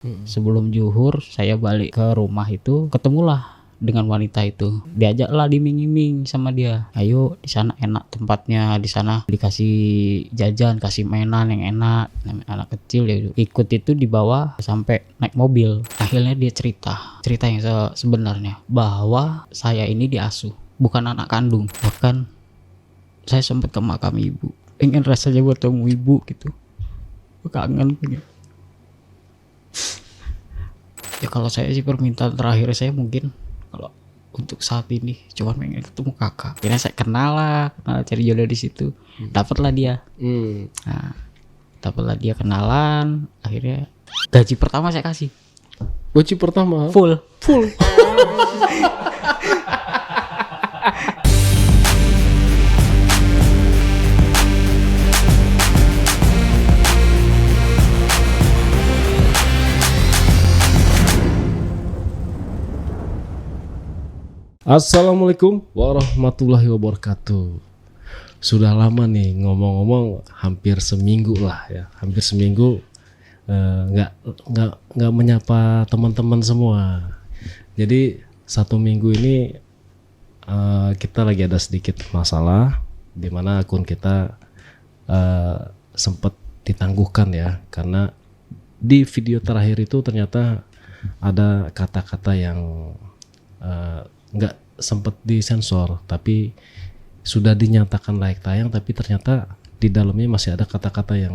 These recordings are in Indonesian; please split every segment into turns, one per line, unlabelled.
Sebelum zuhur saya balik ke rumah itu, ketemulah dengan wanita itu. Diajaklah diming-iming sama dia. Ayo di sana enak tempatnya, di sana dikasih jajan, kasih mainan yang enak. Anak kecil ya ikut itu dibawa sampai naik mobil. Akhirnya dia cerita yang sebenarnya bahwa saya ini diasuh, bukan anak kandung. Bahkan saya sempat ke makam ibu, pengen rasanya bertemu ibu gitu, kangen pengen. Ya kalau saya sih permintaan terakhir saya mungkin kalau untuk saat ini cuma pengen ketemu kakak. Akhirnya saya kenal cari jodoh di situ. Dapatlah dia. Nah, dapatlah dia kenalan. Akhirnya gaji pertama saya kasih.
Gaji pertama
Full.
Assalamualaikum warahmatullahi wabarakatuh. Sudah lama nih ngomong-ngomong, hampir seminggu lah ya, hampir seminggu nggak menyapa teman-teman semua. Jadi 1 minggu ini kita lagi ada sedikit masalah, di mana akun kita sempat ditangguhkan ya, karena di video terakhir itu ternyata ada kata-kata yang nggak sempat disensor, tapi sudah dinyatakan layak tayang, tapi ternyata di dalamnya masih ada kata-kata yang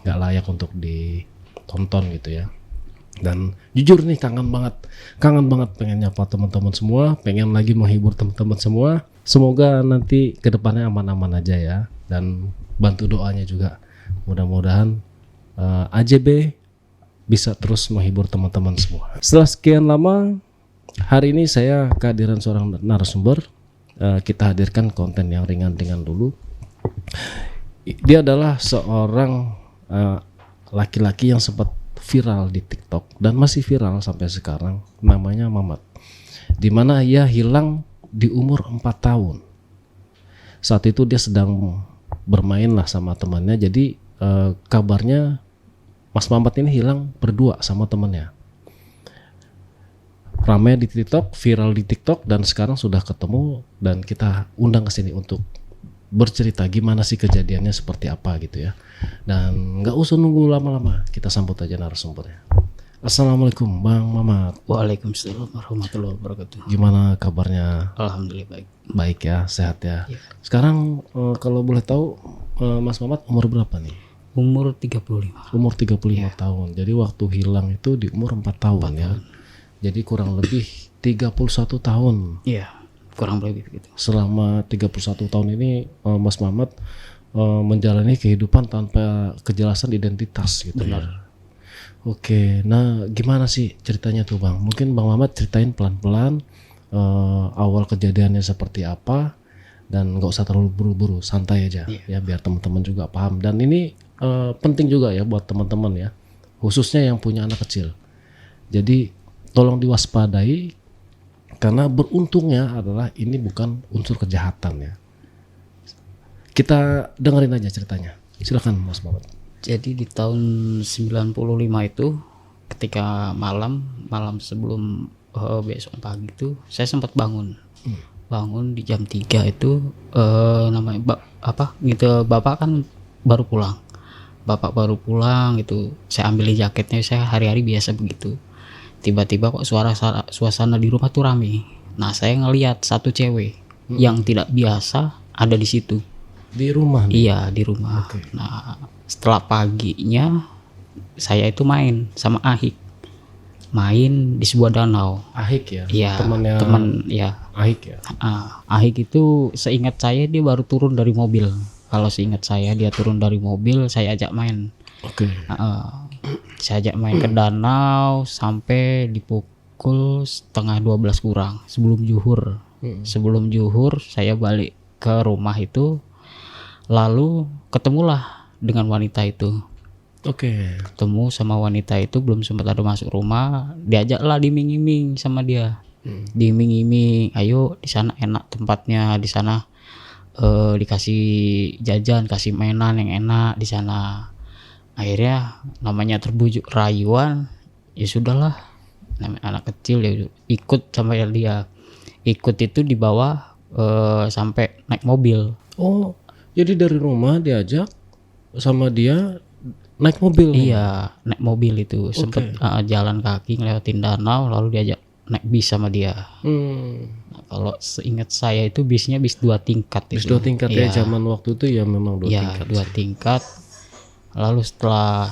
nggak layak untuk ditonton gitu ya. Dan jujur nih kangen banget pengen nyapa teman-teman semua, pengen lagi menghibur teman-teman semua. Semoga nanti kedepannya aman-aman aja ya, dan bantu doanya juga. Mudah-mudahan AJB bisa terus menghibur teman-teman semua. Setelah sekian lama, hari ini saya kehadiran seorang narasumber. Kita hadirkan konten yang ringan-ringan dulu. Dia adalah seorang laki-laki yang sempat viral di TikTok dan masih viral sampai sekarang. Namanya Mamat. Dimana ia hilang di umur 4 tahun. Saat itu dia sedang bermain lah sama temannya. Jadi kabarnya Mas Mamat ini hilang berdua sama temannya. Ramai di TikTok, viral di TikTok, dan sekarang sudah ketemu dan kita undang ke sini untuk bercerita gimana sih kejadiannya, seperti apa gitu ya. Dan nggak usah nunggu lama-lama, kita sambut aja narasumbernya. Assalamualaikum Bang Mamat.
Waalaikumsalam warahmatullahi wabarakatuh.
Gimana kabarnya?
Alhamdulillah baik.
Baik ya, sehat ya. Sekarang kalau boleh tahu Mas Mamat umur berapa nih?
Umur 35.
Umur 35 tahun. Jadi waktu hilang itu di umur 4 tahun ya. Jadi kurang lebih 31 tahun.
Iya, kurang lebih begitu.
Selama 31 tahun ini Mas Mamat menjalani kehidupan tanpa kejelasan identitas gitu.
Benar.
Ya. Oke, nah gimana sih ceritanya tuh Bang? Mungkin Bang Mamat ceritain pelan-pelan awal kejadiannya seperti apa, dan nggak usah terlalu buru-buru, santai aja ya, biar teman-teman juga paham. Dan ini penting juga ya buat teman-teman ya, khususnya yang punya anak kecil. Jadi tolong diwaspadai, karena beruntungnya adalah ini bukan unsur kejahatan ya. Kita dengerin aja ceritanya. Silakan Mas Mamat.
Jadi di tahun 95 itu ketika malam sebelum besok pagi itu saya sempat bangun di jam 3 itu namanya bapak kan baru pulang gitu. Saya ambilin jaketnya, saya hari-hari biasa begitu. Tiba-tiba kok suasana di rumah tuh rame. Nah saya ngelihat satu cewek yang tidak biasa ada di situ.
Di rumah nih?
Iya di rumah.
Okay.
Nah setelah paginya saya itu main sama Ahik, main di sebuah danau.
Ahik ya?
Iya. Teman ya.
Ahik ya?
Ahik itu seingat saya dia baru turun dari mobil. Kalau seingat saya dia turun dari mobil, saya ajak main.
Oke.
Saya ajak main ke danau sampai di pukul 11:30 kurang sebelum zuhur. Sebelum zuhur saya balik ke rumah itu, lalu ketemulah dengan wanita itu.
Oke.
Ketemu sama wanita itu, belum sempat ada masuk rumah, diajaklah diming-iming sama dia. Diming-iming, ayo di sana enak tempatnya, di sana dikasih jajan, kasih mainan yang enak di sana. Akhirnya namanya terbujuk rayuan, ya sudahlah, namanya anak kecil ya ikut sama dia. Ikut itu dibawa sampai naik mobil.
Oh, jadi dari rumah diajak sama dia naik mobil.
Iya, naik mobil itu. Sempet jalan kaki ngelewatin danau lalu diajak naik bis sama dia. Nah, kalau seingat saya itu bisnya bis 2 tingkat
Bis
itu.
2 tingkat ya, zaman waktu itu ya memang 2
Iya,
tingkat.
2 tingkat. Lalu setelah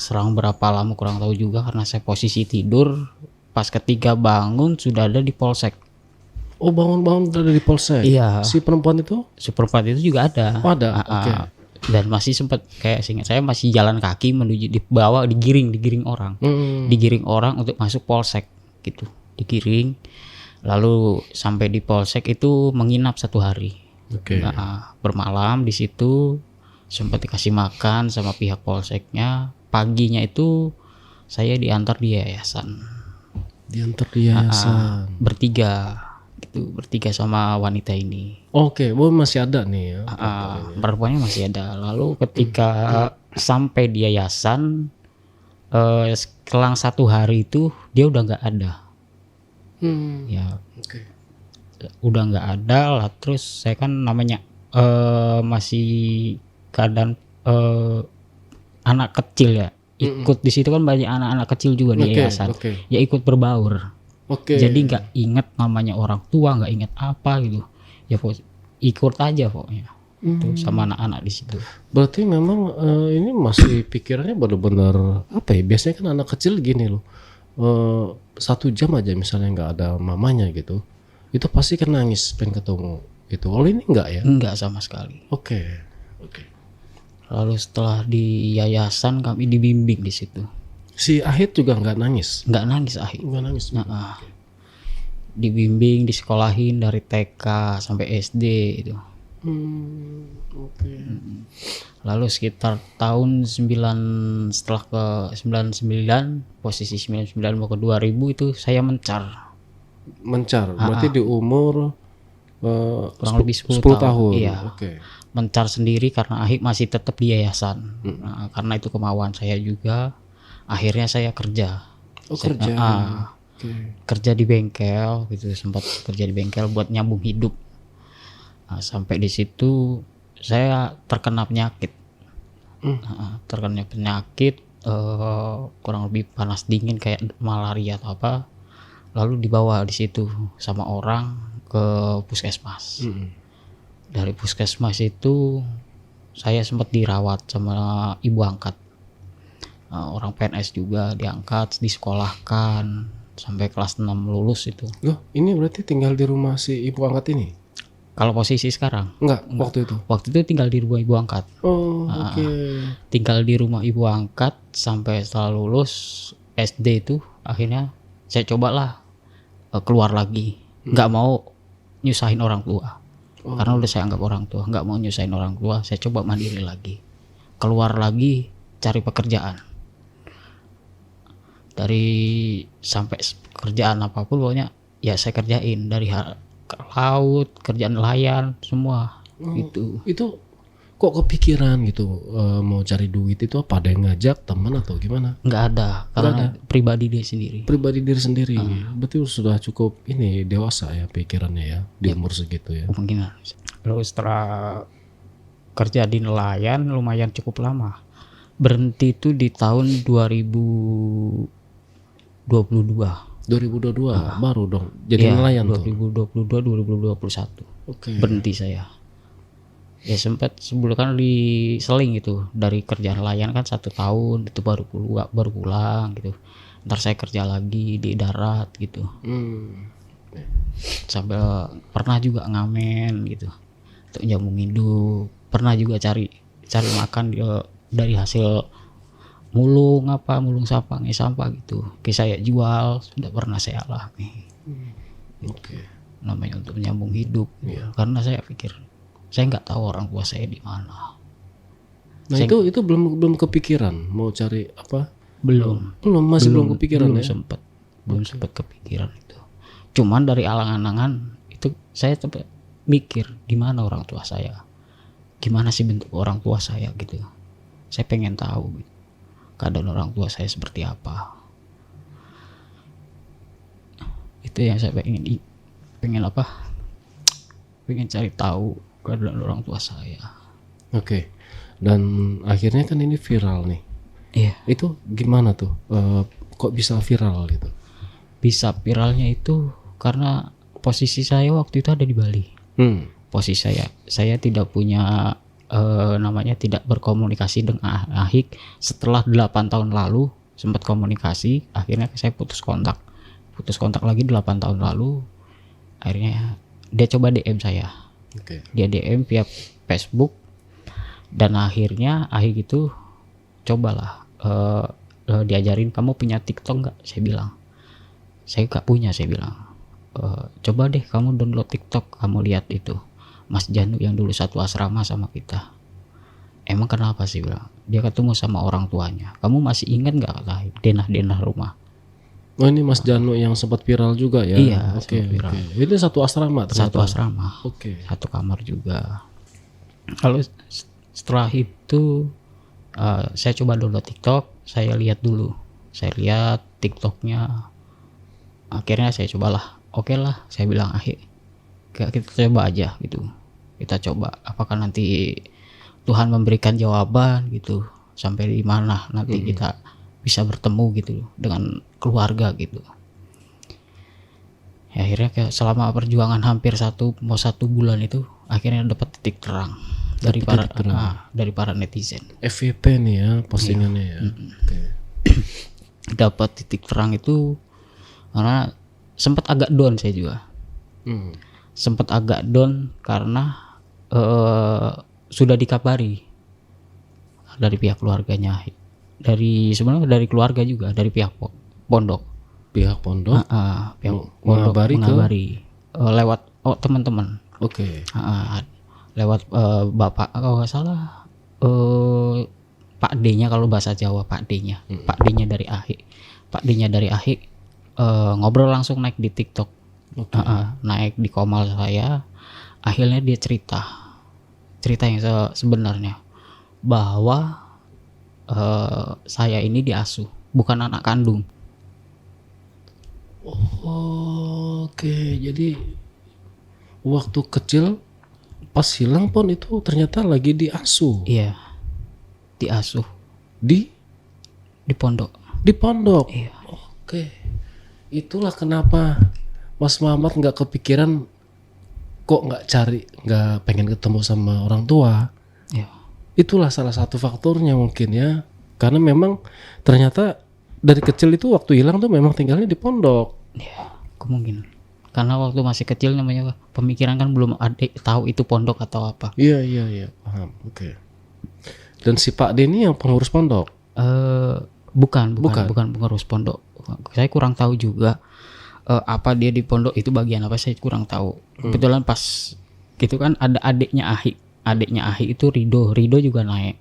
serang berapa lama kurang tahu juga karena saya posisi tidur, pas ketiga bangun sudah ada di polsek.
Oh, bangun-bangun udah di polsek.
Iya.
Si perempuan itu?
Superpad itu juga ada.
Oh, ada. Oke.
Dan masih sempat kayak seingat saya masih jalan kaki menuju dibawa digiring orang. Digiring orang untuk masuk polsek gitu. Digiring. Lalu sampai di polsek itu menginap 1 hari.
Oke.
Bermalam di situ, sempat dikasih makan sama pihak polseknya. Paginya itu saya diantar di yayasan.
Diantar di yayasan.
Bertiga sama wanita ini.
Oke, masih ada nih ya.
Perempuannya masih ada. Lalu ketika sampai di yayasan, selang 1 hari itu dia udah nggak ada. Ya, udah nggak ada lah. Terus saya kan namanya masih keadaan anak kecil ya. Ikut di situ kan banyak anak-anak kecil juga di yayasan. Ya ikut berbaur. Jadi nggak inget namanya orang tua, nggak inget apa gitu. Ya ikut aja pokoknya. Tuh sama anak-anak di situ.
Berarti memang ini masih pikirannya benar-benar apa ya? Biasanya kan anak kecil gini loh. 1 jam aja misalnya nggak ada mamanya gitu, itu pasti kan nangis pengen ketemu itu. Oh, ini enggak ya?
Enggak sama sekali.
Oke.
Lalu setelah di yayasan kami dibimbing di situ.
Si Ahid juga nggak nangis?
Nggak nangis Ahid.
Nggak nangis.
Dibimbing, disekolahin dari TK sampai SD itu. Lalu sekitar tahun 9 setelah ke 99, posisi 99 mau ke 2000 itu saya mencar.
Berarti di umur
kurang lebih 10
tahun.
Iya. Mencar sendiri karena Ahib masih tetap di yayasan. Karena itu kemauan saya juga. Akhirnya saya kerja. Kerja di bengkel gitu, sempat kerja di bengkel buat nyambung hidup. Sampai di situ saya terkena penyakit. Terkena penyakit kurang lebih panas dingin kayak malaria atau apa. Lalu dibawa di situ sama orang ke puskesmas. Dari puskesmas itu saya sempat dirawat sama ibu angkat. Orang PNS juga diangkat, disekolahkan sampai kelas 6 lulus itu.
Loh, ini berarti tinggal di rumah si ibu angkat ini?
Kalau posisi sekarang?
Enggak, waktu itu.
Waktu itu tinggal di rumah ibu angkat. Tinggal di rumah ibu angkat sampai setelah lulus SD itu akhirnya saya cobalah keluar lagi. Nggak mau nyusahin orang tua. Karena udah saya anggap orang tua, nggak mau nyusahin orang tua. Saya coba mandiri lagi. Keluar lagi cari pekerjaan. Dari sampai kerjaan apapun pokoknya ya saya kerjain, dari ke laut, kerjaan nelayan semua gitu.
Itu kok kepikiran gitu mau cari duit itu apa? Ada yang ngajak teman atau gimana?
Nggak ada, karena pribadi dia sendiri.
Pribadi diri sendiri. Berarti sudah cukup ini dewasa ya pikirannya ya di umur segitu ya.
Kemungkinan. Lalu setelah kerja di nelayan lumayan cukup lama. Berhenti itu di tahun 2022.
2022 baru dong jadi nelayan
2022 2021. Berhenti saya. Ya sempat sebulan kan diseling gitu, dari kerja nelayan kan 1 tahun itu baru pulang gitu. Ntar saya kerja lagi di darat gitu. Sampai pernah juga ngamen gitu untuk nyambung hidup. Pernah juga cari makan dari hasil mulung sampah gitu. Saya jual, sudah pernah saya alami. Namanya untuk menyambung hidup. Karena saya pikir saya nggak tahu orang tua saya di mana.
Nah itu belum kepikiran mau cari apa?
Belum
kepikiran ya.
Belum sempat kepikiran itu. Cuman dari alang-alangan itu saya sempat mikir di mana orang tua saya. Gimana sih bentuk orang tua saya gitu. Saya pengen tahu gitu. keadaan orang tua saya seperti apa. Itu yang saya pengen cari tahu keadaan orang tua saya.
Oke. Dan akhirnya kan ini viral nih.
Iya.
Itu gimana tuh? Kok bisa viral gitu?
Bisa viralnya itu karena posisi saya waktu itu ada di Bali. Posisi saya tidak punya tidak berkomunikasi dengan Ahik. Setelah 8 tahun lalu sempat komunikasi, akhirnya saya putus kontak lagi 8 tahun lalu. Akhirnya dia coba DM saya. Dia DM via Facebook, dan akhirnya Ahik itu cobalah diajarin, kamu punya TikTok nggak? Saya bilang saya nggak punya. Saya bilang coba deh kamu download TikTok, kamu lihat itu Mas Janu yang dulu satu asrama sama kita. Emang kenapa sih? Bilang dia ketemu sama orang tuanya. Kamu masih ingat nggak kata denah-denah rumah?
Oh, ini Mas Janu yang sempat viral juga ya?
Iya,
Oke.
viral.
Ini satu asrama ternyata?
Satu asrama.
Oke.
Satu kamar juga. Lalu setelah itu saya coba download TikTok, saya lihat dulu. Saya lihat TikToknya. Akhirnya saya cobalah. Oke lah, saya bilang kita coba aja gitu. Kita coba apakah nanti Tuhan memberikan jawaban gitu. Sampai di mana nanti kita bisa bertemu gitu dengan keluarga gitu. Ya, akhirnya selama perjuangan hampir 1 bulan itu akhirnya dapat titik terang dari para netizen.
FYP nih ya postingannya ya.
Dapat titik terang itu karena sempat agak down saya juga. Sempat agak down karena sudah dikabari dari pihak keluarganya, sebenarnya dari keluarga juga, dari pihak pondok.
Pihak pondok
mengabari lewat teman-teman.
Oke.
Lewat bapak, kalau nggak salah Pak D-nya, kalau bahasa Jawa Pak D-nya. Pak D-nya dari Ahik ngobrol langsung naik di TikTok. Naik di komal saya. Akhirnya dia cerita yang sebenarnya, bahwa saya ini diasuh, bukan anak kandung.
Oke, jadi waktu kecil pas hilang pun itu ternyata lagi diasuh.
Iya, diasuh
di
pondok.
Di pondok.
Iya.
Oke, itulah kenapa Mas Muhammad nggak kepikiran, kok nggak pengen ketemu sama orang tua.
Iya.
Itulah salah satu faktornya mungkin ya, karena memang ternyata dari kecil itu waktu hilang tuh memang tinggalnya di pondok.
Ya, kemungkinan. Karena waktu masih kecil namanya pemikiran kan belum ada tahu itu pondok atau apa.
Iya, paham. Oke. Dan si Pak D ini yang pengurus pondok?
Bukan pengurus pondok. Saya kurang tahu juga apa dia di pondok itu bagian apa, saya kurang tahu. Kebetulan pas gitu kan ada adiknya Ahik itu Rido juga naik.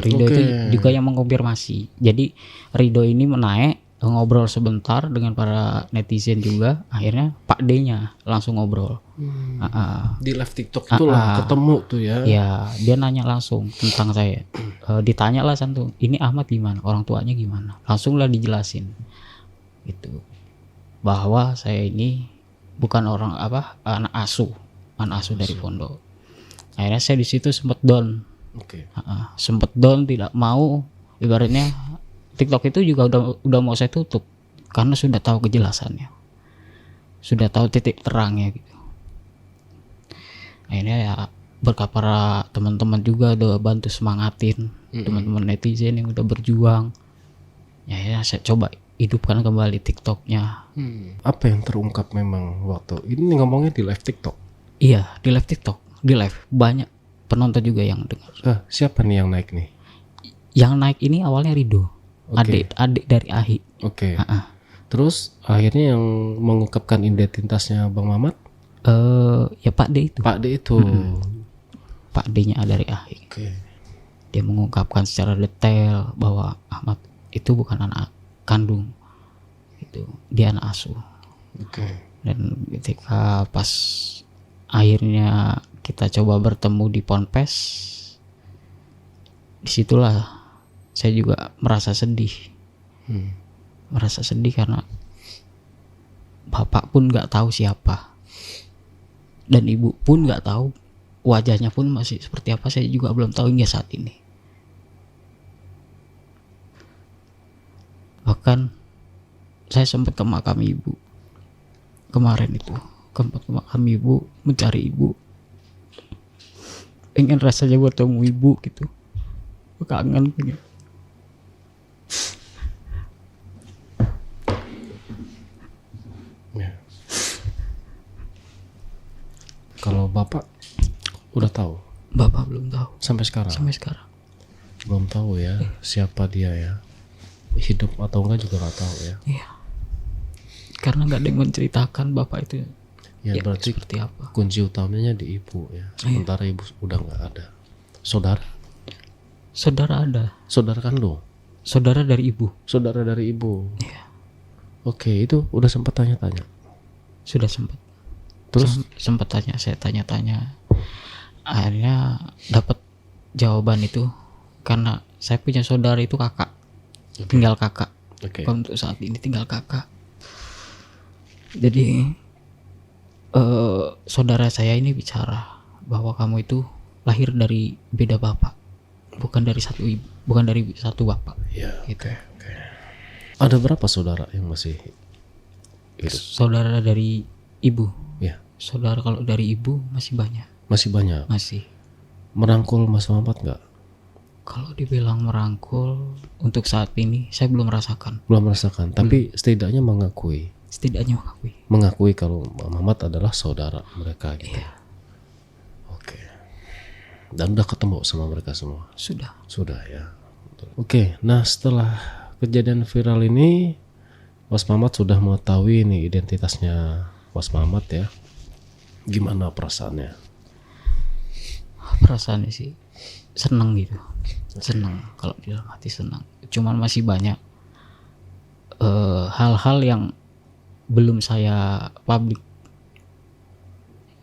Rido itu juga yang mengkonfirmasi. Jadi Rido ini menaik, ngobrol sebentar dengan para netizen juga. Akhirnya Pak D-nya langsung ngobrol.
Di live TikTok itulah ketemu tuh ya.
Ya, dia nanya langsung tentang saya. Ditanya lah santu, ini Ahmad gimana? Orang tuanya gimana? Langsung lah dijelasin. Gitu. Bahwa saya ini bukan anak asuh dari pondok. Akhirnya saya di situ sempat down. Sempet down, tidak mau, ibaratnya TikTok itu juga udah mau saya tutup karena sudah tahu kejelasannya, sudah tahu titik terangnya gitu. Akhirnya ya berkat para teman-teman juga udah bantu semangatin teman-teman netizen yang udah berjuang. Ya saya coba hidupkan kembali TikToknya.
Apa yang terungkap memang waktu ini ngomongnya di live TikTok?
Iya, di live TikTok, di live banyak penonton juga yang dengar.
Siapa nih yang naik nih?
Yang naik ini awalnya Rido, adik dari Ahik.
Oke. Terus akhirnya yang mengungkapkan identitasnya Bang Mamat?
Ya Pak D itu. Pak D-nya dari Ahik. Dia mengungkapkan secara detail bahwa Ahmad itu bukan anak kandung, itu dia anak asuh. Dan ketika pas akhirnya kita coba bertemu di Ponpes, disitulah saya juga merasa sedih. Merasa sedih karena bapak pun nggak tahu siapa, dan ibu pun nggak tahu, wajahnya pun masih seperti apa saya juga belum tahu hingga saat ini. Bahkan saya sempat ke makam ibu kemarin itu, ke makam ibu, mencari ibu, ingin rasanya bertemu ibu gitu, kangen pengen.
Kalau bapak udah tahu?
Bapak belum tahu
Sampai sekarang?
sampai sekarang.
Belum tahu ya siapa dia ya. Hidup atau enggak juga nggak tahu ya.
Iya. Karena nggak ada yang menceritakan bapak itu.
Ya, berarti
seperti apa?
kunci utamanya di ibu ya. Sementara ibu udah nggak ada. Saudara?
Saudara ada.
Saudara kandung?
Saudara dari ibu.
Saudara dari ibu.
Iya.
Oke, itu udah sempat tanya-tanya.
Sudah sempat.
Terus
Sempat saya tanya-tanya. Akhirnya dapat jawaban itu karena saya punya saudara itu kakak. Tinggal kakak.
Oke.
Untuk saat ini tinggal kakak. Jadi saudara saya ini bicara bahwa kamu itu lahir dari beda bapak, bukan dari satu ibu, bukan dari satu bapak.
Ya,
gitu.
oke. Ada berapa saudara yang masih hidup?
Saudara dari ibu.
Ya.
Saudara kalau dari ibu masih banyak.
Masih banyak.
Masih.
Merangkul Mas Mamat nggak?
Kalau dibilang merangkul untuk saat ini saya belum merasakan.
Belum merasakan, tapi setidaknya mengakui.
Setidaknya
Mengakui kalau Mamat adalah saudara mereka gitu.
Iya.
Oke. Dan udah ketemu sama mereka semua?
Sudah.
Sudah ya. Oke, nah setelah kejadian viral ini Mas Mamat sudah mengetahui nih identitasnya Mas Mamat ya. Gimana perasaannya?
Perasaannya sih seneng gitu. Seneng, kalau di dalam hati senang. Cuman masih banyak hal-hal yang belum saya publik.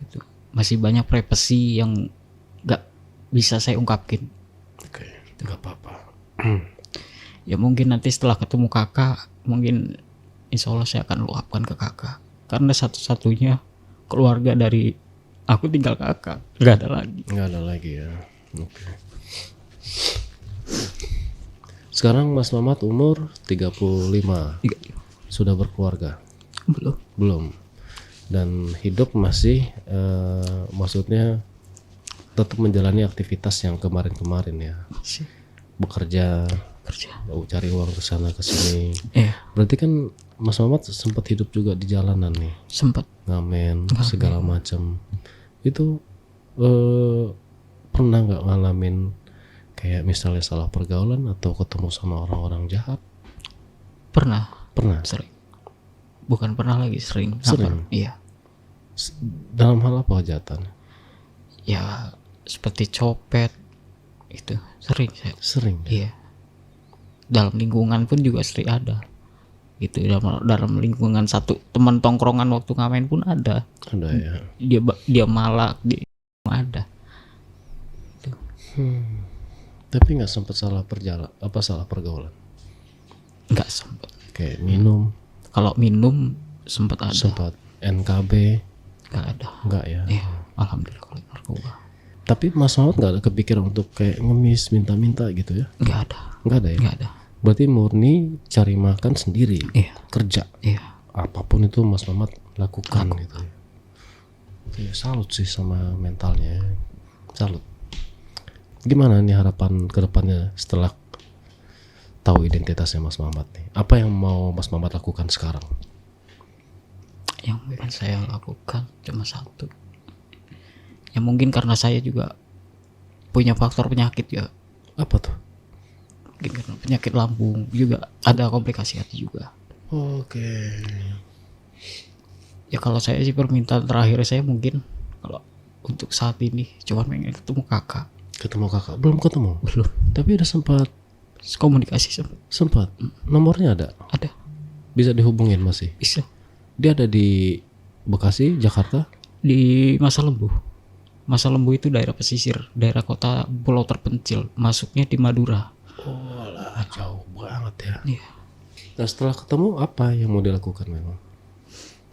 Gitu. Masih banyak privasi yang gak bisa saya ungkapin.
Oke, gak apa-apa.
Ya mungkin nanti setelah ketemu kakak, mungkin insya Allah saya akan luapkan ke kakak. Karena satu-satunya keluarga dari aku tinggal kakak, nggak ada lagi ya.
Oke. Sekarang Mas Mamat umur 35. Sudah berkeluarga? Belum. Dan hidup masih maksudnya tetap menjalani aktivitas yang kemarin-kemarin ya.
Masih.
Bekerja, cari uang ke sana ke sini. Berarti kan Mas Mamat sempat hidup juga di jalanan nih.
Sempat.
Ngamen segala macam. Itu pernah nggak ngalamin kayak misalnya salah pergaulan atau ketemu sama orang-orang jahat?
Pernah.
Sering.
Bukan pernah lagi, sering. Iya.
Dalam hal apa kejahatan?
Ya seperti copet itu sering saya.
Sering.
Iya. Dalam lingkungan pun juga sering ada. Gitu, dalam lingkungan satu teman tongkrongan waktu ngamen pun ada
ya.
Dia malak, dia ada gitu.
Tapi nggak sempat salah pergaulan?
Nggak sempat.
Kayak minum?
Kalau minum sempat ada.
Sempat. NKB?
Nggak ada.
Nggak ya?
Iya, alhamdulillah kalau narkoba.
Tapi Mas Mamat nggak ada kepikiran untuk kayak ngemis, minta-minta gitu ya?
Nggak ada ya?
Nggak ada. Berarti murni cari makan sendiri, kerja, apapun itu Mas Mamat lakukan gitu. Oke, salut sih sama mentalnya, salut. Gimana nih harapan kedepannya setelah tahu identitasnya Mas Mamat nih? Apa yang mau Mas Mamat lakukan sekarang?
Yang mungkin saya lakukan cuma satu. Ya mungkin karena saya juga punya faktor penyakit ya.
Apa tuh?
Karena penyakit lambung juga ada komplikasi hati juga.
Oke.
Ya kalau saya sih permintaan terakhir saya mungkin kalau untuk saat ini cuma pengen ketemu kakak.
Belum ketemu?
Belum.
Tapi udah sempat
komunikasi
sempat. Nomornya ada? Bisa dihubungin masih?
Bisa.
Dia ada di Bekasi, Jakarta?
Di Masa Lembu. Masa Lembu itu daerah pesisir, daerah kota pulau terpencil, masuknya di Madura.
Oh lah, jauh banget ya.
Iya.
Nah setelah ketemu apa yang mau dilakukan memang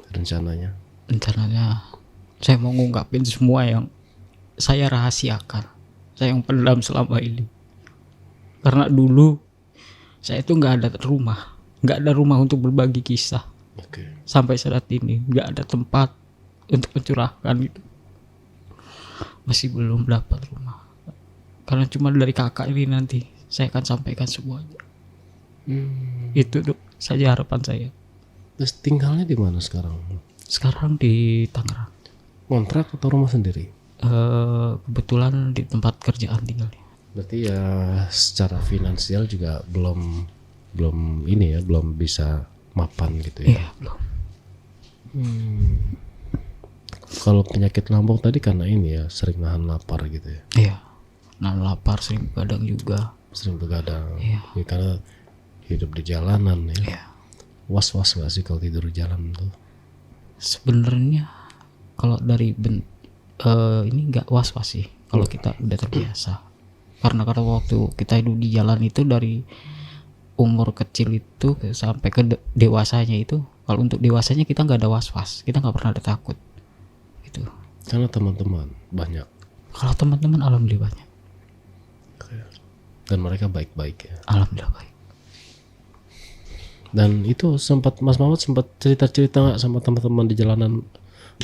rencananya?
Rencananya saya mau ngungkapin semua yang saya rahasiakan, saya yang pendam selama ini. Karena dulu saya itu nggak ada rumah untuk berbagi kisah.
Oke.
Sampai saat ini nggak ada tempat untuk mencurahkan gitu. Masih belum dapat rumah. Karena cuma dari kakak ini nanti saya akan sampaikan semuanya. Itu Dok, saja harapan saya.
Terus tinggalnya di mana sekarang?
Sekarang di Tangerang.
Kontrak atau rumah sendiri?
Kebetulan di tempat kerjaan tinggalnya.
Berarti ya secara finansial juga belum ini ya, belum bisa mapan gitu ya.
Iya, belum.
Kalau penyakit lambung tadi karena ini ya, sering nahan lapar gitu ya.
Iya. Nah, lapar, sering begadang juga.
Sering begadang.
Iya.
Ya, karena hidup di jalanan ya.
Iya.
Was-was gak sih kalau tidur di jalan tuh?
Sebenarnya kalau dari ini nggak was-was sih kalau kita udah terbiasa. Karena waktu kita hidup di jalan itu dari umur kecil itu sampai ke dewasanya itu, kalau untuk dewasanya kita nggak ada was-was, kita nggak pernah ada takut gitu.
Karena teman-teman banyak.
Kalau teman-teman alhamdulillah banyak.
Dan mereka baik-baik ya.
Alhamdulillah baik.
Dan itu Mas Mamat sempat cerita-cerita nggak sama teman-teman di jalanan?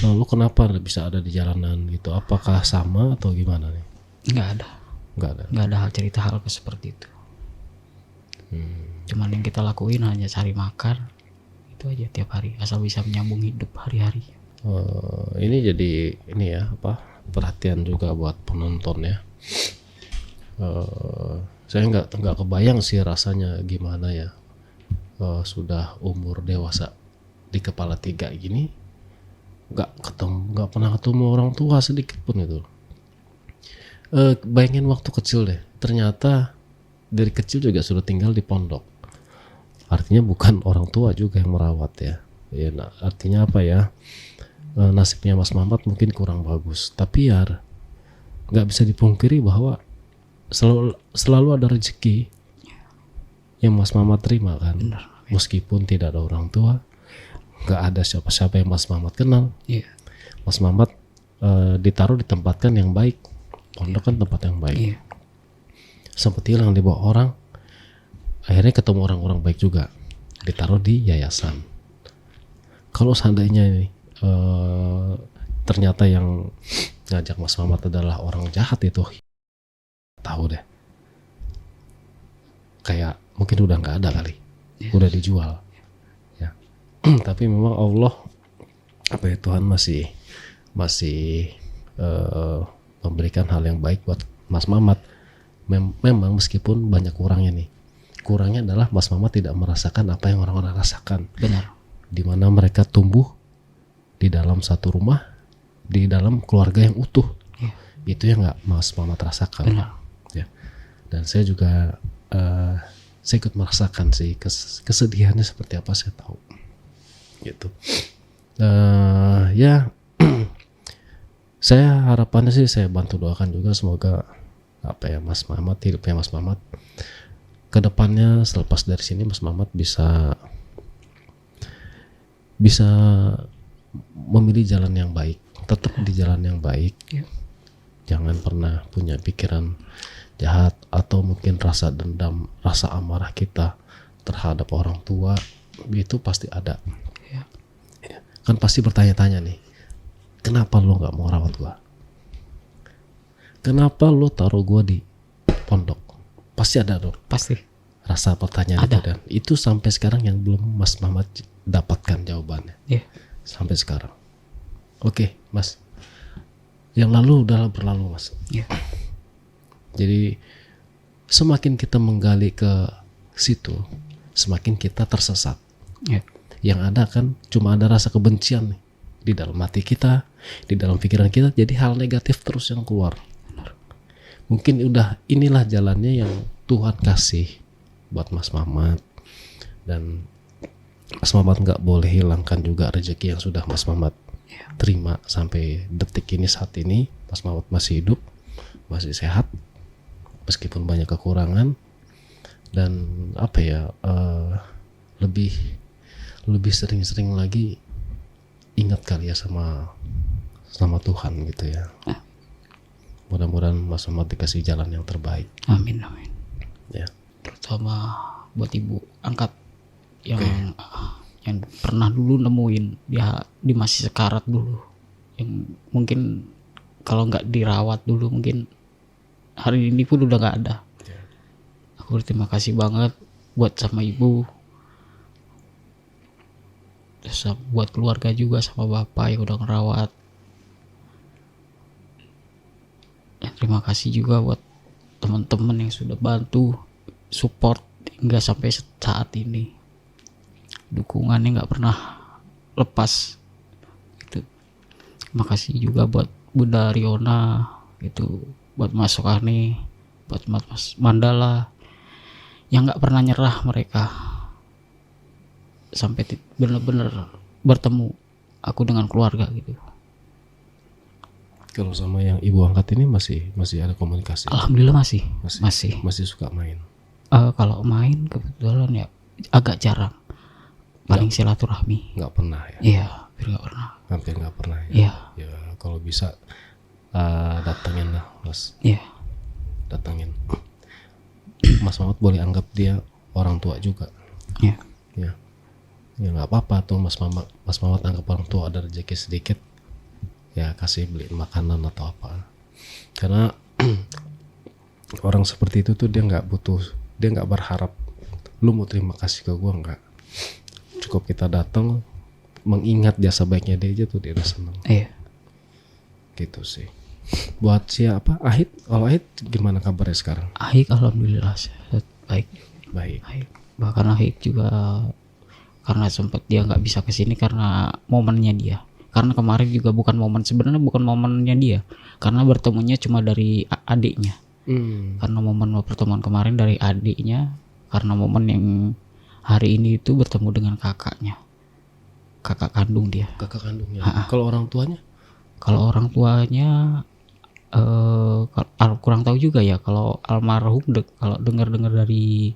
Nah, lu kenapa bisa ada di jalanan gitu? Apakah sama atau gimana nih?
Nggak ada. Nggak ada cerita hal seperti itu. Cuman yang kita lakuin hanya cari makan, itu aja tiap hari, asal bisa menyambung hidup hari-hari.
Ini jadi ini ya perhatian juga buat penonton ya. Saya nggak kebayang sih rasanya gimana ya. Sudah umur dewasa di kepala 3 gini, nggak pernah ketemu orang tua sedikit pun itu. Bayangin waktu kecil deh, ternyata dari kecil juga sudah tinggal di pondok. Artinya bukan orang tua juga yang merawat ya. Nah, artinya apa ya? Nasibnya Mas Mamat mungkin kurang bagus, tapi ya nggak bisa dipungkiri bahwa selalu ada rezeki yang Mas Mamat terima kan.
Benar.
Meskipun tidak ada orang tua, nggak ada siapa-siapa yang Mas Mamat kenal.
Iya.
Mas Mamat ditempatkan yang baik. Pondok kan tempat yang baik.
Iya.
Sempat hilang dibawa orang, akhirnya ketemu orang-orang baik juga, ditaruh di yayasan. Kalau seandainya ini ternyata yang ngajak Mas Mamat adalah orang jahat, itu tahu deh, kayak mungkin udah nggak ada kali, udah dijual ya. Tapi memang Allah Tuhan masih memberikan hal yang baik buat Mas Mamat. Memang meskipun banyak kurangnya nih. Kurangnya adalah Mas Mamat tidak merasakan apa yang orang-orang rasakan.
Benar.
Di mana mereka tumbuh di dalam satu rumah, di dalam keluarga yang utuh.
Ya.
Itu yang nggak Mas Mamat rasakan.
Benar.
Ya. Dan saya juga saya ikut merasakan sih kesedihannya seperti apa, saya tahu. Gitu. Ya. Saya harapannya sih, saya bantu doakan juga semoga Mas Mamat, hidupnya Mas Mamat kedepannya selepas dari sini Mas Mamat bisa memilih jalan yang baik, tetap di jalan yang baik.
Ya.
Jangan pernah punya pikiran jahat atau mungkin rasa dendam, rasa amarah kita terhadap orang tua, itu pasti ada.
Ya.
Kan pasti bertanya-tanya nih, kenapa lo nggak mau rawat gua? Kenapa lo taruh gua di pondok? Pasti ada dong.
Pasti.
Rasa pertanyaan
Ada.
itu, dan itu sampai sekarang yang belum Mas Mamat dapatkan jawabannya.
Ya.
Sampai sekarang. Oke, Mas. Yang lalu udah berlalu, Mas.
Ya.
Jadi semakin kita menggali ke situ, semakin kita tersesat.
Ya.
Yang ada kan cuma ada rasa kebencian nih di dalam hati kita, di dalam pikiran kita, jadi hal negatif terus yang keluar. Mungkin udah inilah jalannya yang Tuhan kasih buat Mas Mamat, dan Mas Mamat nggak boleh hilangkan juga rezeki yang sudah Mas Mamat terima sampai detik ini, saat ini Mas Mamat masih hidup, masih sehat meskipun banyak kekurangan. dan apa ya, lebih sering-sering lagi ingat kali ya sama Tuhan gitu ya. Mudah-mudahan Mas Mamat dikasih jalan yang terbaik.
Amin.
Ya.
Terutama buat ibu angkat yang pernah dulu nemuin dia di masih sekarat dulu, yang mungkin kalau nggak dirawat dulu mungkin hari ini pun udah nggak ada. Aku berterima kasih banget buat sama ibu, terus buat keluarga juga, sama bapak yang udah ngerawat. Dan terima kasih juga buat teman-teman yang sudah bantu support hingga sampai saat ini. Dukungannya nggak pernah lepas gitu. Terima kasih juga buat Bunda Riona gitu, buat Mas Sokani, buat Mas Mandala yang nggak pernah nyerah mereka sampai benar-benar bertemu aku dengan keluarga gitu.
Kalau sama yang ibu angkat ini masih ada komunikasi?
Alhamdulillah masih
suka main.
Kalau main kebetulan ya agak jarang, paling silaturahmi.
Nggak pernah ya?
Iya, hampir nggak pernah
ya?
Iya.
Ya kalau bisa datangin lah Mas.
Iya.
Datangin. Mas Mamat boleh anggap dia orang tua juga.
Iya.
Ya nggak apa-apa tuh Mas Mamat anggap orang tua, ada rezeki sedikit ya kasih beliin makanan atau apa, karena orang seperti itu tuh dia nggak berharap lu mau terima kasih ke gua, nggak, cukup kita datang mengingat jasa baiknya dia aja tuh dia udah seneng.
Iya.
Gitu sih. Buat siapa? Ahid, kalau Ahid gimana kabarnya sekarang?
Ahid alhamdulillah sehat, baik. Bahkan Ahid juga karena sempat dia nggak bisa kesini karena momennya dia. Karena kemarin juga sebenarnya bukan momennya dia, karena bertemunya cuma dari adiknya. Karena momen pertemuan kemarin dari adiknya, karena momen yang hari ini itu bertemu dengan kakaknya, kakak kandung dia.
Kakak kandungnya. Kalau orang tuanya?
Kalau orang tuanya kurang tahu juga ya. Kalau almarhum kalau dengar dari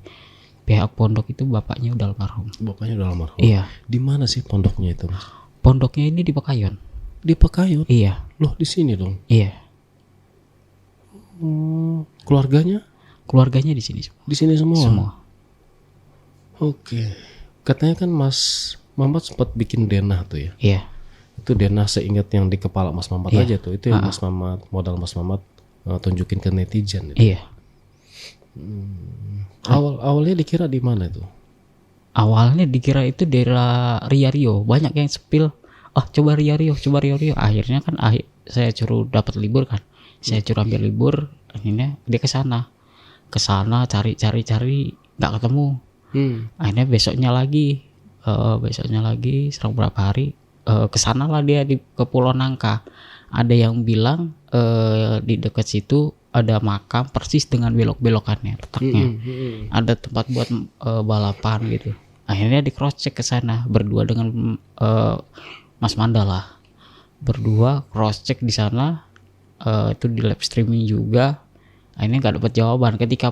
pihak pondok itu bapaknya udah almarhum.
Bapaknya udah almarhum.
Iya.
Di mana sih pondoknya itu, Mas?
Pondoknya ini di Pekayon.
Di Pekayon?
Iya.
Loh, di sini dong?
Iya.
Keluarganya?
Keluarganya di sini semua.
Di sini semua?
Semua.
Oke. Katanya kan Mas Mamat sempat bikin denah tuh ya?
Iya.
Itu denah seingat yang di kepala Mas Mamat aja tuh. Itu yang Mas Mamat, modal Mas Mamat tunjukin ke netizen itu.
Iya.
Awalnya dikira di mana itu?
Awalnya dikira itu daerah Rio. Banyak yang sepil, coba Rio. Akhirnya kan saya suruh dapat libur kan. Saya suruh ambil libur, akhirnya dia ke sana cari nggak ketemu. Akhirnya besoknya lagi selang berapa hari kesana lah dia ke Pulau Nangka. Ada yang bilang di dekat situ ada makam persis dengan belok-belokannya letaknya. Ada tempat buat balapan gitu. Akhirnya di cross check ke sana berdua dengan Mas Mandala. Berdua cross check di sana, itu di live streaming juga. Akhirnya nggak dapat jawaban. Ketika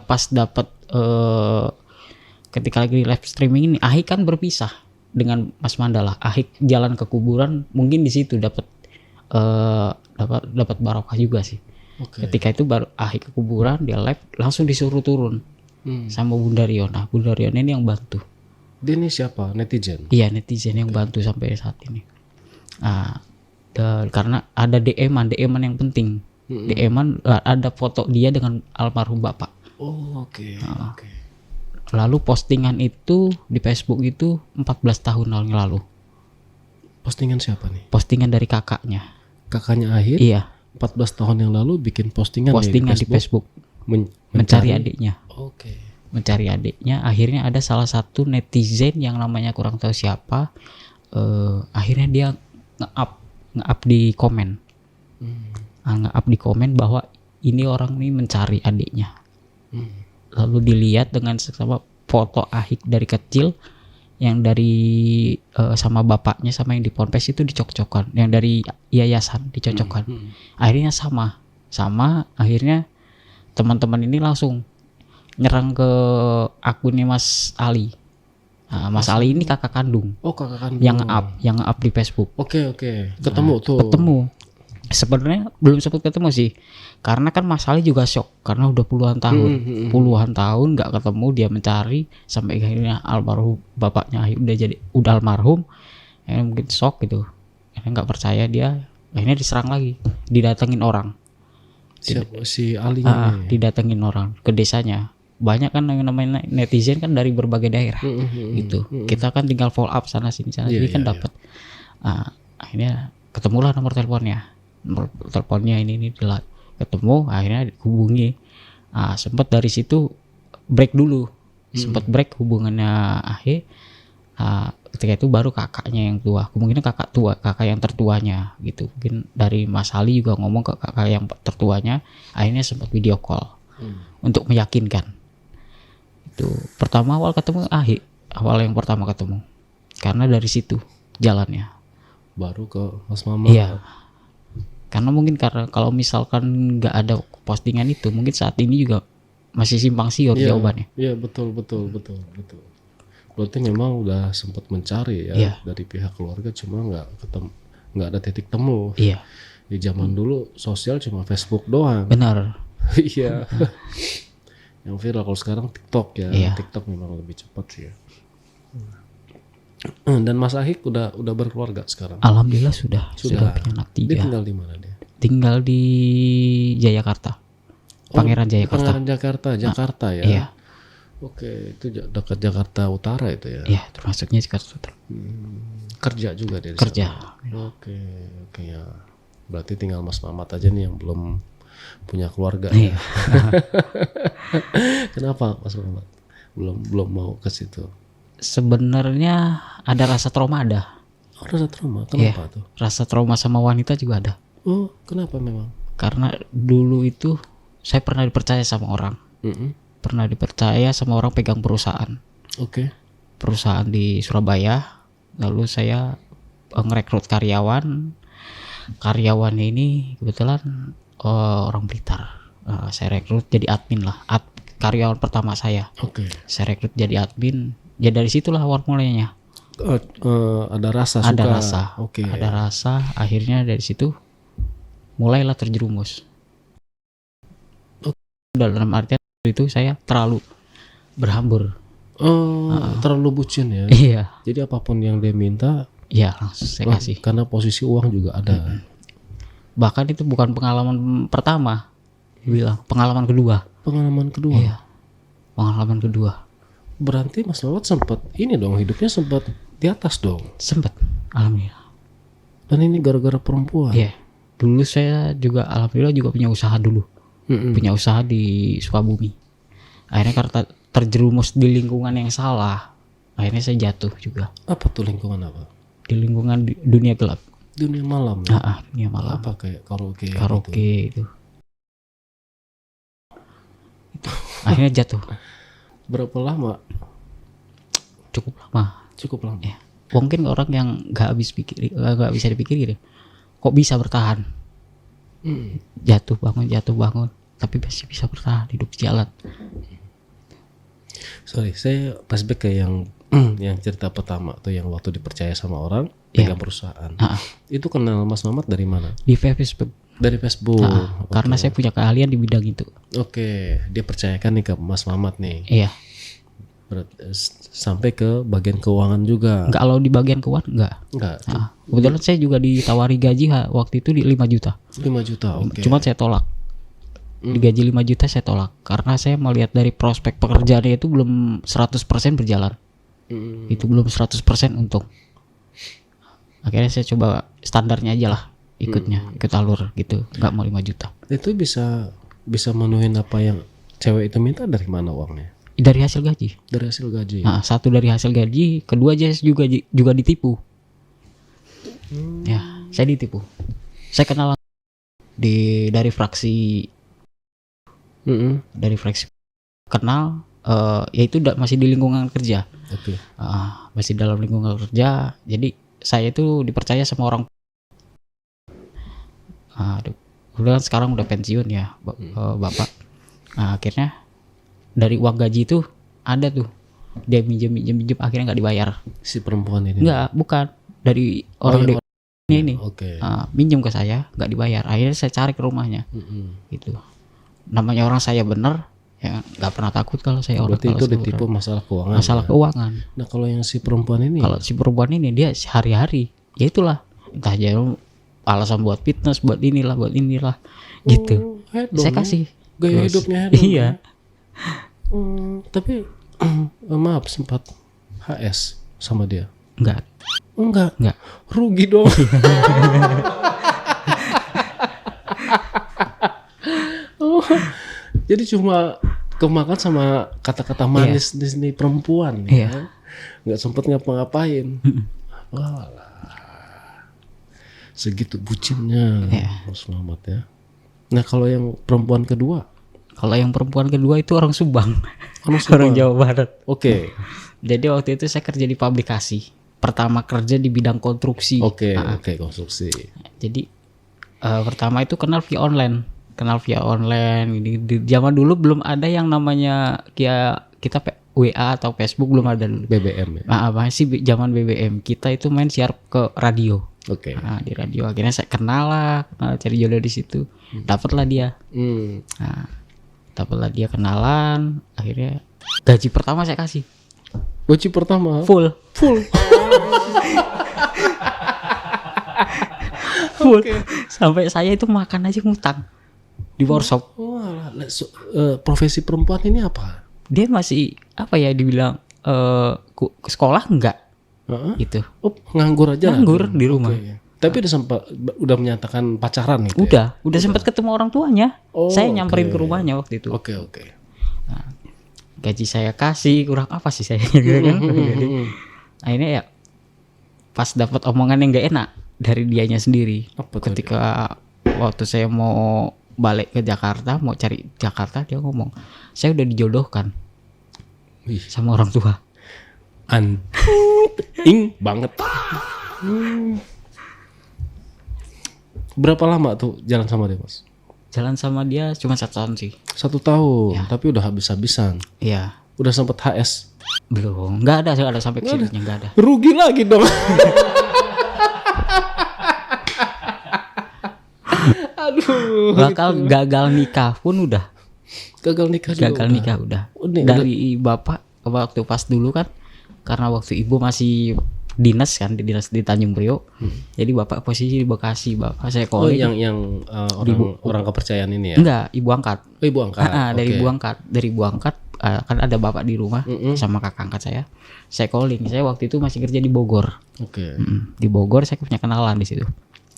lagi di live streaming ini, Ahik kan berpisah dengan Mas Mandala. Ahik jalan ke kuburan, mungkin di situ dapat barokah juga sih. Okay. Ketika itu baru Ahik ke kuburan, dia live langsung disuruh turun sama Bunda Riona. Bunda Riona ini yang bantu.
Dia ini siapa? Netizen?
Iya, netizen yang bantu sampai saat ini. Karena ada DM-an yang penting. DM-an ada foto dia dengan almarhum bapak.
Oh, oke.
Lalu postingan itu di Facebook itu 14 tahun yang lalu.
Postingan siapa nih?
Postingan dari kakaknya.
Kakaknya Ahid?
Iya.
14 tahun yang lalu bikin postingan
di Facebook. Mencari adiknya.
Oke.
Mencari adiknya, akhirnya ada salah satu netizen yang namanya kurang tahu siapa, akhirnya dia nge-up di komen, nge-up di komen bahwa ini orang ini mencari adiknya. Lalu dilihat dengan sama foto Ahik dari kecil, yang dari sama bapaknya sama yang di Ponpes itu dicocokkan, yang dari yayasan dicocokkan. Akhirnya sama, akhirnya teman-teman ini langsung nyerang ke akunnya Mas Ali. Nah, Mas Ali ini kakak kandung
Oh, kakak kandung.
yang nge-up di Facebook.
Oke. Ketemu tuh.
Ketemu. Sebenarnya belum sempat ketemu sih. Karena kan Mas Ali juga shock karena udah puluhan tahun nggak ketemu, dia mencari sampai akhirnya almarhum bapaknya udah almarhum. Akhirnya mungkin shock gitu. Akhirnya nggak percaya dia, akhirnya diserang lagi, didatengin orang.
Si Ali ini.
Didatengin orang ke desanya. Banyak kan yang namanya netizen kan dari berbagai daerah gitu. Kita kan tinggal follow up sana sini jadi kan dapat. Akhirnya ketemulah nomor teleponnya. Nomor teleponnya ini ketemu, akhirnya hubungi. Sempat dari situ break dulu. Sempat break hubungannya akhir. Ketika itu baru kakaknya yang tua, kemungkinan kakak yang tertuanya gitu. Mungkin dari Mas Ali juga ngomong ke kakak yang tertuanya, akhirnya sempat video call untuk meyakinkan. Itu pertama awal yang pertama ketemu, karena dari situ jalannya
baru ke Mas Mamat.
Iya, karena kalau misalkan nggak ada postingan itu, mungkin saat ini juga masih simpang siur jawabannya.
Iya, betul. Berarti memang udah sempat mencari ya dari pihak keluarga, cuma nggak ada titik temu.
Iya.
Di zaman dulu sosial cuma Facebook doang.
Benar.
Iya. Yang viral kalau sekarang TikTok ya.
Iya.
TikTok memang lebih cepat sih ya. Dan Mas Ahik udah berkeluarga sekarang.
Alhamdulillah sudah punya anak 3.
Dia tinggal di mana dia?
Tinggal di Jayakarta. Pangeran
Jakarta ya.
Iya.
Oke, itu dekat Jakarta Utara itu ya.
Iya, termasuknya Jakarta Utara.
Kerja juga dia di
Kerja.
sana. Oke ya. Berarti tinggal Mas Mamat aja nih yang belum punya keluarga.
Iya.
Ya. Kenapa Mas Mamat belum mau ke situ?
Sebenarnya ada rasa trauma ada.
Oh, rasa trauma. Kenapa tuh?
Rasa trauma sama wanita juga ada.
Oh, kenapa memang?
Karena dulu itu saya pernah dipercaya sama orang. Pernah dipercaya sama orang pegang perusahaan.
Oke.
Perusahaan di Surabaya. Lalu saya ngerekrut karyawan. Karyawannya ini kebetulan orang Blitar. Saya rekrut jadi admin lah. Karyawan pertama saya.
Oke.
Saya rekrut jadi admin. Ya dari situlah awal mulainya.
Ada rasa.
Ada rasa.
Oke.
Ada rasa. Akhirnya dari situ mulailah terjerumus. Dalam artian itu saya terlalu berhambur.
Terlalu bucin ya.
Iya.
Jadi apapun yang dia minta,
ya langsung saya kasih.
Karena posisi uang juga ada.
Bahkan itu bukan pengalaman pertama, bilang pengalaman kedua.
Pengalaman kedua.
Iya. Pengalaman kedua.
Berarti Mas Mamat sempat hidupnya sempat di atas dong.
Sempat, alhamdulillah.
Dan ini gara-gara perempuan.
Iya. Dulu saya juga alhamdulillah juga punya usaha dulu. Punya usaha di Sukabumi. Akhirnya karena terjerumus di lingkungan yang salah, akhirnya saya jatuh juga.
Apa tuh lingkungan apa?
Di lingkungan dunia gelap.
Dunia malam ya?
Dunia malam.
Apa kayak karaoke
itu. Akhirnya jatuh.
Berapa lama?
Cukup lama. Ya. Mungkin orang yang nggak bisa dipikir gitu. Kok bisa bertahan? Jatuh bangun, tapi masih bisa bertahan, hidup jalan.
Sorry, saya flashback ke yang cerita pertama tuh, yang waktu dipercaya sama orang pegang perusahaan. Itu kenal Mas Mamat dari mana?
Di Facebook.
Dari Facebook.
Karena saya punya keahlian di bidang itu.
Oke, dia percayakan nih ke Mas Mamat nih.
Iya.
Sampai ke bagian keuangan juga.
Enggak, kalau di bagian keuangan enggak. Kebetulan saya juga ditawari gaji waktu itu di 5 juta.
5 juta, oke.
Cuma saya tolak. Digaji 5 juta saya tolak karena saya melihat dari prospek pekerjaannya itu belum 100% berjalan. Itu belum 100% untung. Akhirnya saya coba standarnya aja lah, ikut alur gitu, nggak mau 5 juta.
Itu bisa menuhin apa yang cewek itu minta dari mana uangnya?
Dari hasil gaji.
Dari hasil gaji.
Nah, satu dari hasil gaji, kedua aja juga ditipu. Ya, saya ditipu. Saya kenal dari fraksi. Dari fraksi kenal, yaitu masih di lingkungan kerja.
Oke.
Masih dalam lingkungan kerja. Jadi saya itu dipercaya sama orang. Kemudian sekarang udah pensiun ya, Bapak. Akhirnya dari uang gaji itu ada tuh dia minjem akhirnya nggak dibayar.
Si perempuan ini?
Nggak, bukan dari orang ini.
Oke.
Minjem ke saya nggak dibayar, akhirnya saya cari ke rumahnya. Gitu. Namanya orang saya bener ya, nggak pernah takut kalau saya orang.
Berarti itu ditipu masalah keuangan.
Masalah keuangan.
Nah kalau yang si perempuan ini?
Kalau si perempuan ini dia sehari-hari ya itulah, entah aja alasan buat fitness, buat inilah gitu. Saya kasih
gaya hidupnya hedon.
Iya.
Tapi maaf, sempat HS sama dia?
Enggak.
Rugi dong. Jadi cuma kemakan sama kata-kata manis di sini perempuan ya. Nggak sempet ngapa-ngapain. Segitu bucinnya Mas Muhammad ya. Nah kalau yang perempuan kedua?
Kalau yang perempuan kedua itu orang Subang. Orang Jawa Barat.
Oke.
Jadi waktu itu saya kerja di pabrikasi. Pertama kerja di bidang konstruksi.
Oke, konstruksi.
Jadi pertama itu kenal via online. Di zaman dulu belum ada yang namanya kita WA atau Facebook, belum ada dulu.
BBM ya.
Masih zaman BBM. Kita itu main siar ke radio.
Oke.
Di radio akhirnya saya kenal cari jodoh di situ. Dapatlah dia. Dapatlah dia, kenalan. Akhirnya gaji pertama saya kasih.
Gaji pertama
full. Okay. Sampai saya itu makan aja ngutang di workshop.
Profesi perempuan ini apa?
Dia masih dibilang sekolah enggak? Gitu.
Nganggur aja.
Nganggur di rumah.
Okay. Tapi udah menyatakan pacaran gitu.
Udah sempat ketemu orang tuanya. Saya nyamperin ke rumahnya waktu itu.
Oke.
Nah, gaji saya kasih kurang apa sih saya gitu kan. Akhirnya ya pas dapat omongan yang nggak enak dari dianya sendiri. Ketika waktu saya mau balik ke Jakarta, mau cari Jakarta, dia ngomong saya udah dijodohkan sama orang tua.
Ing banget. Berapa lama tuh jalan sama dia, Mas?
Jalan sama dia cuma 1 tahun sih.
1 tahun, tapi udah habis-habisan.
Iya.
Udah sempet HS?
Belum, nggak ada sampai ke situnya, nggak ada.
Rugi lagi dong. Aduh.
Gagal nikah pun udah.
Gagal nikah
udah. Dari bapak waktu pas dulu kan, karena waktu ibu masih dinas di Tanjung Priok. Jadi bapak posisi di Bekasi, bapak saya calling.
Yang orang kepercayaan ini ya?
Enggak, ibu angkat.
Ibu angkat.
Dari ibu angkat kan ada bapak di rumah sama kakak angkat saya. Saya calling. Saya waktu itu masih kerja di Bogor.
Oke.
Di Bogor saya punya kenalan di situ.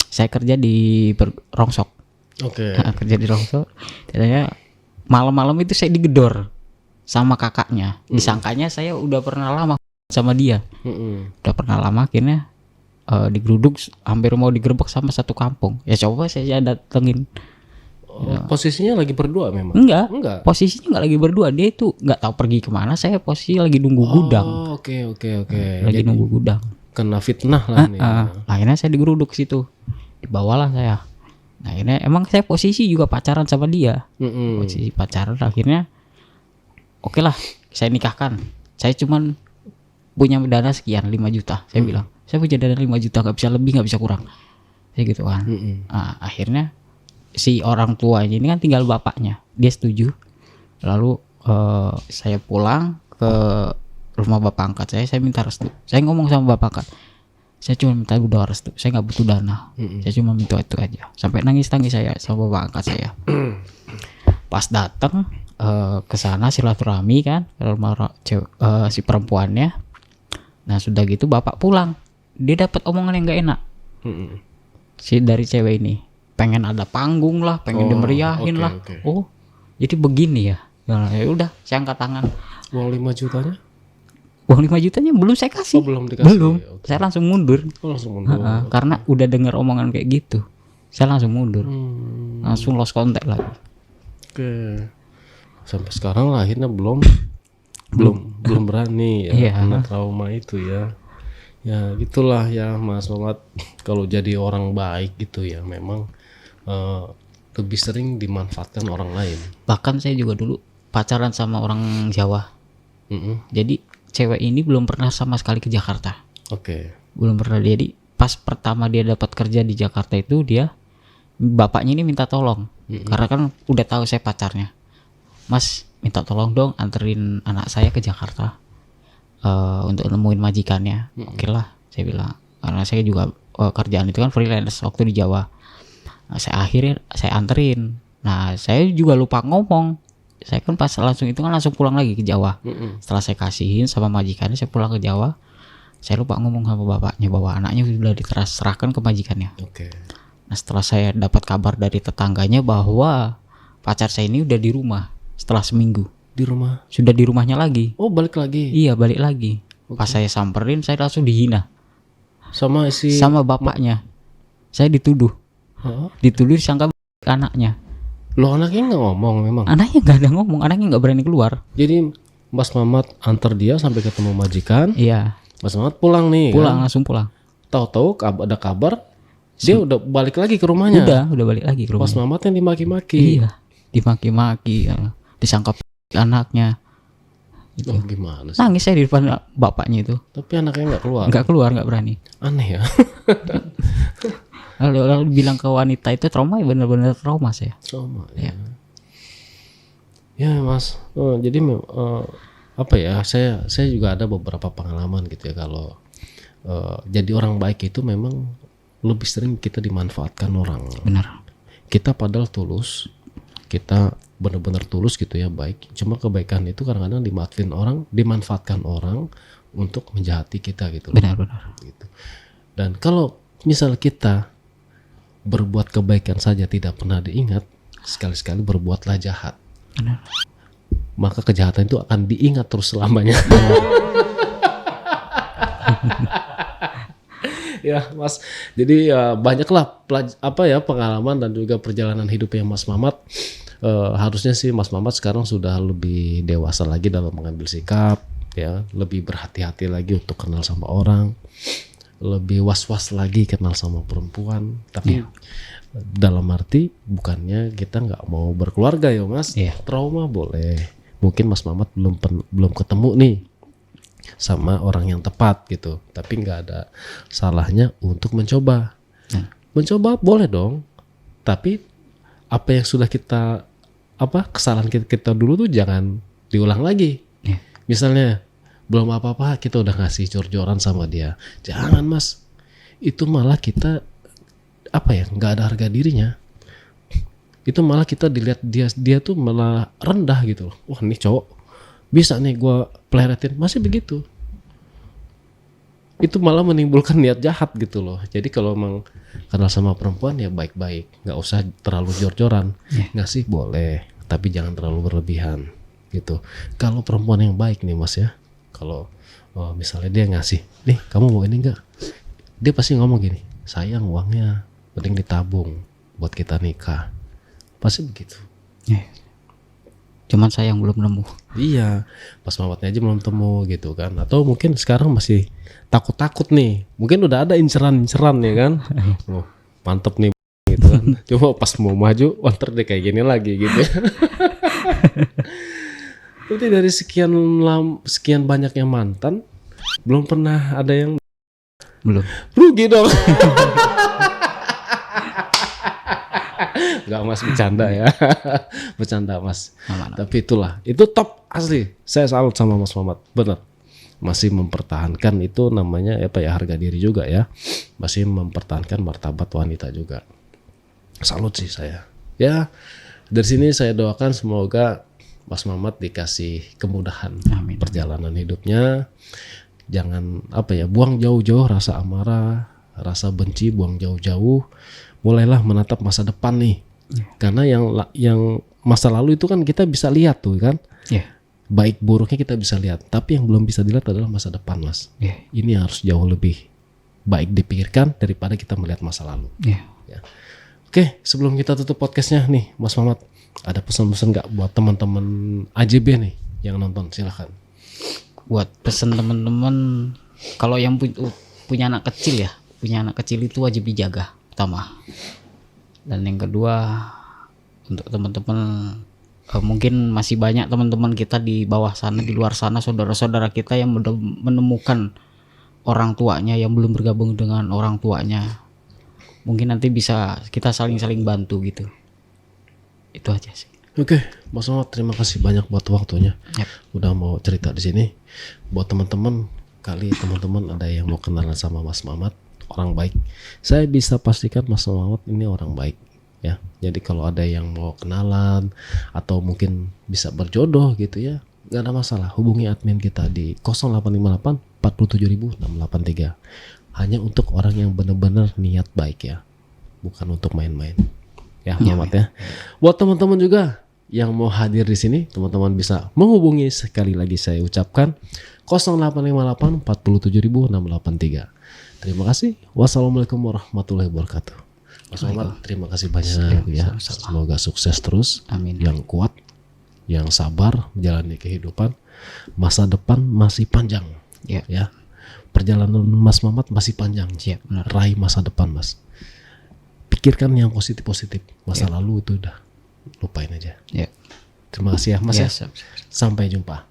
Saya kerja di Rongsok.
Oke.
Kerja di Rongsok. Ternyata malam-malam itu saya digedor sama kakaknya. Disangkanya saya udah pernah lama sama dia. Udah pernah lama, akhirnya digeruduk, hampir mau digerebek sama satu kampung. Ya coba saya datengin.
Posisinya lagi berdua memang?
Enggak. Posisinya enggak lagi berdua. Dia itu enggak tahu pergi kemana. Saya posisi lagi nunggu gudang.
Oke.
Lagi nunggu gudang.
Kena fitnah lah nih.
Akhirnya saya digeruduk situ. Dibawalah saya. Nah, akhirnya emang saya posisi juga pacaran sama dia. Posisi pacaran, akhirnya oke lah, saya nikahkan. Saya cuman punya dana sekian 5 juta. Saya bilang, saya punya dana 5 juta, gak bisa lebih, gak bisa kurang. Saya gitu kan. Nah, akhirnya si orang tuanya ini kan tinggal bapaknya. Dia setuju. Lalu saya pulang ke rumah bapak angkat saya minta restu. Saya ngomong sama bapak angkat, saya cuma minta udah restu, saya nggak butuh dana. Saya cuma minta itu aja. Sampai nangis saya sama bapak angkat saya. Pas datang ke sana silaturahmi kan ke rumah si perempuannya. Nah sudah gitu bapak pulang, dia dapat omongan yang nggak enak. Dari cewek ini pengen ada panggung lah, pengen dimeriahin lah. Oh jadi begini ya. Nah, ya udah saya angkat tangan.
Uang 5 jutanya?
Uang 5 jutanya belum saya kasih.
Belum dikasih.
Belum. Okay. Saya langsung mundur. Karena udah dengar omongan kayak gitu. Saya langsung mundur. Langsung lost contact lagi.
Oke. Sampai sekarang lah akhirnya belum berani ya, karena trauma itu ya. Ya gitulah ya Mas Muhammad, kalau jadi orang baik gitu ya memang lebih sering dimanfaatkan orang lain.
Bahkan saya juga dulu pacaran sama orang Jawa. Jadi cewek ini belum pernah sama sekali ke Jakarta. Belum pernah. Jadi pas pertama dia dapat kerja di Jakarta itu bapaknya ini minta tolong. Karena kan udah tahu saya pacarnya. Mas, minta tolong dong anterin anak saya ke Jakarta untuk nemuin majikannya. Oke lah, saya bilang. Karena saya juga kerjaan itu kan freelance waktu di Jawa. Nah, saya anterin. Nah, saya juga lupa ngomong. Saya kan pas langsung pulang lagi ke Jawa. Setelah saya kasihin sama majikannya, saya pulang ke Jawa. Saya lupa ngomong sama bapaknya bahwa anaknya sudah diserahkan ke majikannya. Nah, setelah saya dapat kabar dari tetangganya bahwa pacar saya ini udah di rumah setelah seminggu.
Di rumah?
Sudah di rumahnya lagi.
Oh, balik lagi?
Iya, balik lagi. Pas saya samperin, saya langsung dihina. Sama bapaknya. Saya dituduh. Dituduh disangka anaknya.
Loh, anaknya nggak ngomong memang?
Anaknya nggak ada ngomong, anaknya nggak berani keluar.
Jadi Mas Mamat antar dia sampai ketemu majikan.
Iya.
Mas Mamat pulang nih.
Langsung pulang.
Tahu-tahu ada kabar dia udah balik lagi ke rumahnya.
Udah balik lagi ke rumahnya.
Mas Mamat yang dimaki-maki.
Iya, dimaki-maki, disangka anaknya. Gitu.
Oh, gimana sih?
Nangis saya di depan bapaknya itu.
Tapi anaknya nggak keluar.
Nggak berani.
Aneh ya.
Lalu bilang ke wanita itu trauma, ya benar-benar trauma saya.
Trauma ya. Ya Mas. Jadi apa ya? Saya juga ada beberapa pengalaman gitu ya kalau jadi orang baik itu memang lebih sering kita dimanfaatkan orang.
Benar.
Kita padahal tulus, kita benar-benar tulus gitu ya baik. Cuma kebaikan itu kadang-kadang dimanfaatkan orang untuk menjahati kita gitu.
Benar.
Gitu. Dan kalau misal kita berbuat kebaikan saja tidak pernah diingat, sekali-sekali berbuatlah jahat.
Benar.
Maka kejahatan itu akan diingat terus selamanya. Ya Mas, jadi banyaklah pengalaman dan juga perjalanan hidupnya Mas Mamat. Harusnya sih Mas Mamat sekarang sudah lebih dewasa lagi dalam mengambil sikap, ya, lebih berhati-hati lagi untuk kenal sama orang, lebih was-was lagi kenal sama perempuan. Tapi dalam arti bukannya kita nggak mau berkeluarga ya Mas. Trauma boleh. Mungkin Mas Mamat belum ketemu nih sama orang yang tepat gitu, tapi nggak ada salahnya untuk mencoba. Mencoba boleh dong, tapi apa yang sudah kesalahan kita dulu tuh jangan diulang lagi. Misalnya belum apa-apa kita udah ngasih jor-joran sama dia, jangan Mas. Itu malah kita nggak ada harga dirinya. Itu malah kita dilihat dia tuh malah rendah gitu loh. Wah, nih cowok bisa nih gue peleretin, masih begitu. Itu malah menimbulkan niat jahat gitu loh. Jadi kalau emang kenal sama perempuan ya baik-baik, nggak usah terlalu jor-joran. Ngasih boleh, tapi jangan terlalu berlebihan gitu. Kalau perempuan yang baik nih Mas ya, kalau misalnya dia ngasih, nih kamu mau ini nggak? Dia pasti ngomong gini, sayang uangnya mending ditabung buat kita nikah. Pasti begitu.
Cuman saya yang belum nemu.
Iya, Mas Mamatnya aja belum temu gitu kan. Atau mungkin sekarang masih takut-takut nih. Mungkin udah ada inceran-inceran ya kan. Oh, mantep nih gitu kan. Coba pas mau maju, ntar dia kayak gini lagi gitu ya. Berarti dari sekian banyaknya mantan, belum pernah ada yang
belum.
Rugi dong. Enggak Mas, bercanda ya. Bercanda Mas. Tapi itu top asli. Saya salut sama Mas Mamat. Benar. Masih mempertahankan itu namanya harga diri juga ya. Masih mempertahankan martabat wanita juga. Salut sih saya. Ya, dari sini saya doakan semoga Mas Mamat dikasih kemudahan. Amin. Perjalanan hidupnya. Jangan buang jauh-jauh rasa amarah, rasa benci, buang jauh-jauh. Mulailah menatap masa depan nih. Karena yang masa lalu itu kan kita bisa lihat tuh kan. Baik buruknya kita bisa lihat, tapi yang belum bisa dilihat adalah masa depan Mas. Ini harus jauh lebih baik dipikirkan daripada kita melihat masa lalu. Ya. Oke, sebelum kita tutup podcastnya nih Mas Mamat, ada pesan-pesan nggak buat teman-teman AJB nih yang nonton? Silakan.
Buat pesan teman-teman, kalau yang punya anak kecil itu wajib dijaga pertama. Dan yang kedua, untuk teman-teman Mungkin masih banyak teman-teman kita di bawah sana, di luar sana, saudara-saudara kita yang menemukan orang tuanya yang belum bergabung dengan orang tuanya. Mungkin nanti bisa kita saling-saling bantu gitu. Itu aja sih.
Oke, Mas Mamat, terima kasih banyak buat waktunya.
Yap.
Udah mau cerita di sini. Buat teman-teman, kali teman-teman ada yang mau kenalan sama Mas Mamat, orang baik. Saya bisa pastikan Mas Mamat ini orang baik ya. Jadi kalau ada yang mau kenalan atau mungkin bisa berjodoh gitu ya, nggak ada masalah. Hubungi admin kita di 0858 47683. Hanya untuk orang yang benar-benar niat baik ya, bukan untuk main-main. Ya, Mamat ya. Buat teman-teman juga yang mau hadir di sini, teman-teman bisa menghubungi, sekali lagi saya ucapkan 0858 47683. Terima kasih. Wassalamualaikum warahmatullahi wabarakatuh. Mas Mamat, terima kasih banyak ya. Semoga sukses terus.
Amin.
Yang kuat, yang sabar menjalani kehidupan. Masa depan masih panjang.
Ya.
Ya. Perjalanan Mas Mamat masih panjang.
Siap, benar.
Raih masa depan, Mas. Pikirkan yang positif-positif. Masa lalu itu udah lupain aja.
Ya.
Terima kasih ya, Mas ya.
Siap.
Sampai jumpa.